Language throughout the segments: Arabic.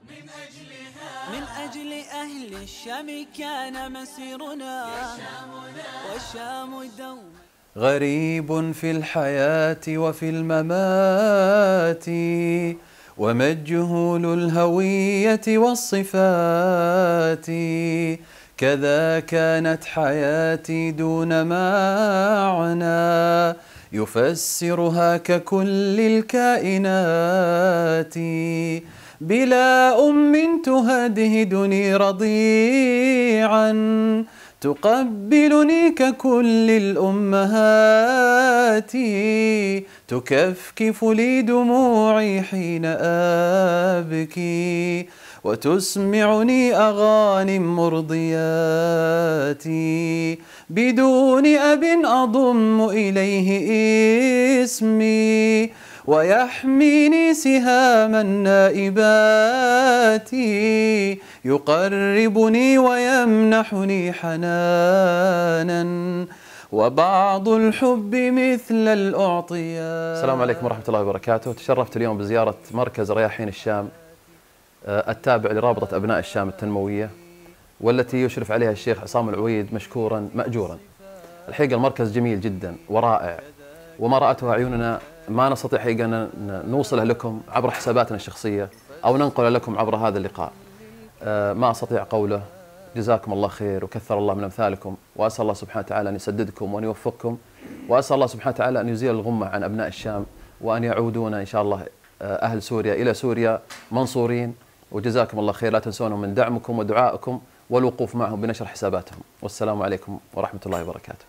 من أجل أهل الشام كان مسيرنا والشام دوما غريب في الحياة وفي الممات ومجهول الهوية والصفات، كذا كانت حياتي دون معنى يفسرها ككل الكائنات، بلا أم تهدهدني رضيعا تقبلني ككل الأمهات، تكفكف لي دموعي حين أبكي وتسمعني أغاني مرضيات، بدون أب أضم إليه اسمي ويحميني سهام النائبات، يقربني ويمنحني حنانا وبعض الحب مثل الأعطيات. السلام عليكم ورحمة الله وبركاته. تشرفت اليوم بزيارة مركز رياحين الشام التابع لرابطة أبناء الشام التنموية، والتي يشرف عليها الشيخ عصام العويد مشكورا مأجورا. الحقيقة المركز جميل جدا ورائع، وما رأته عيوننا ما نستطيع حقيقة أن نوصله لكم عبر حساباتنا الشخصية أو ننقل لكم عبر هذا اللقاء. ما أستطيع قوله. جزاكم الله خير وكثر الله من أمثالكم، وأسأل الله سبحانه وتعالى أن يسددكم وأن يوفقكم، وأسأل الله سبحانه وتعالى أن يزيل الغمة عن أبناء الشام وأن يعودون إن شاء الله أهل سوريا إلى سوريا منصورين. وجزاكم الله خير، لا تنسونا من دعمكم ودعائكم والوقوف معهم بنشر حساباتهم. والسلام عليكم ورحمة الله وبركاته.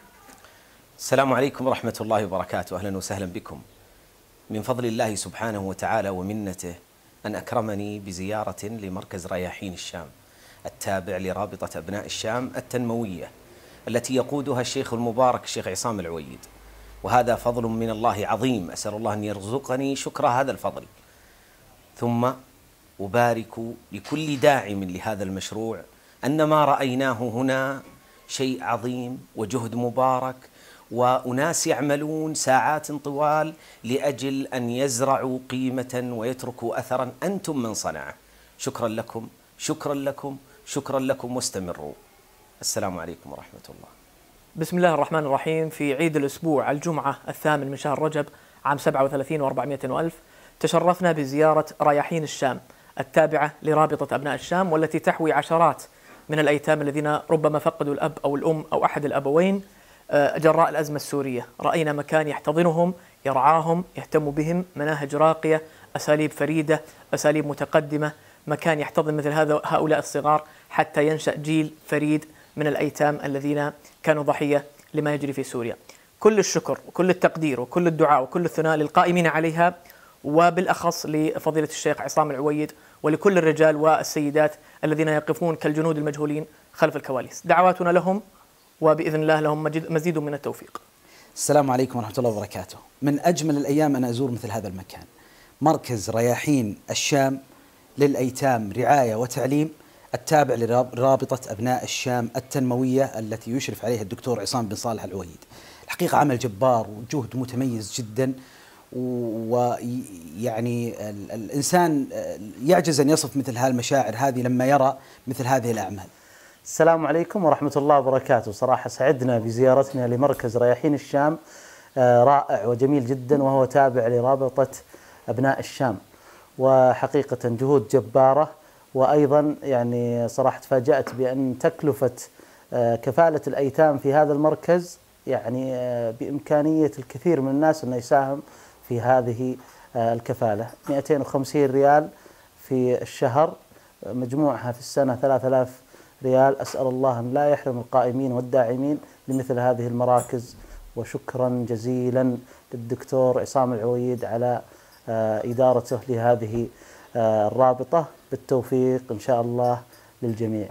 السلام عليكم ورحمة الله وبركاته. أهلا وسهلا بكم. من فضل الله سبحانه وتعالى ومنته أن أكرمني بزيارة لمركز رياحين الشام التابع لرابطة أبناء الشام التنموية التي يقودها الشيخ المبارك الشيخ عصام العويد، وهذا فضل من الله عظيم، أسأل الله أن يرزقني شكر هذا الفضل. ثم أبارك لكل داعم لهذا المشروع أن ما رأيناه هنا شيء عظيم وجهد مبارك، وأناس يعملون ساعات طوال لأجل أن يزرعوا قيمة ويتركوا أثرا أنتم من صنعه. شكرا لكم شكرا لكم شكرا لكم، واستمروا. السلام عليكم ورحمة الله. بسم الله الرحمن الرحيم. في عيد الأسبوع الجمعة 8 من شهر رجب عام 37 و400 وألف تشرفنا بزيارة رياحين الشام التابعة لرابطة أبناء الشام، والتي تحوي عشرات من الأيتام الذين ربما فقدوا الأب أو الأم أو أحد الأبوين جراء الأزمة السورية. رأينا مكان يحتضنهم، يرعاهم، يهتم بهم، مناهج راقية، أساليب فريدة، أساليب متقدمة، مكان يحتضن مثل هؤلاء الصغار حتى ينشأ جيل فريد من الأيتام الذين كانوا ضحية لما يجري في سوريا. كل الشكر وكل التقدير وكل الدعاء وكل الثناء للقائمين عليها، وبالأخص لفضيلة الشيخ عصام العويد ولكل الرجال والسيدات الذين يقفون كالجنود المجهولين خلف الكواليس. دعواتنا لهم، وبإذن الله لهم مزيد من التوفيق. السلام عليكم ورحمة الله وبركاته. من أجمل الأيام أنا أزور مثل هذا المكان، مركز رياحين الشام للأيتام رعاية وتعليم التابع لرابطة أبناء الشام التنموية التي يشرف عليها الدكتور عصام بن صالح العويد. الحقيقة عمل جبار وجهد متميز جدا، ويعني الإنسان يعجز أن يصف مثل هالمشاعر هذه لما يرى مثل هذه الأعمال. السلام عليكم ورحمة الله وبركاته. صراحة سعدنا بزيارتنا لمركز رياحين الشام، رائع وجميل جدا، وهو تابع لرابطة أبناء الشام، وحقيقة جهود جبارة. وأيضا يعني صراحة تفاجأت بأن تكلفة كفالة الأيتام في هذا المركز يعني بإمكانية الكثير من الناس أن يساهم في هذه الكفالة. 250 ريال في الشهر، مجموعها في السنة 3000 ريال. أسأل الله أن لا يحرم القائمين والداعمين لمثل هذه المراكز. وشكرا جزيلا للدكتور عصام العويد على إدارته لهذه الرابطة. بالتوفيق إن شاء الله للجميع.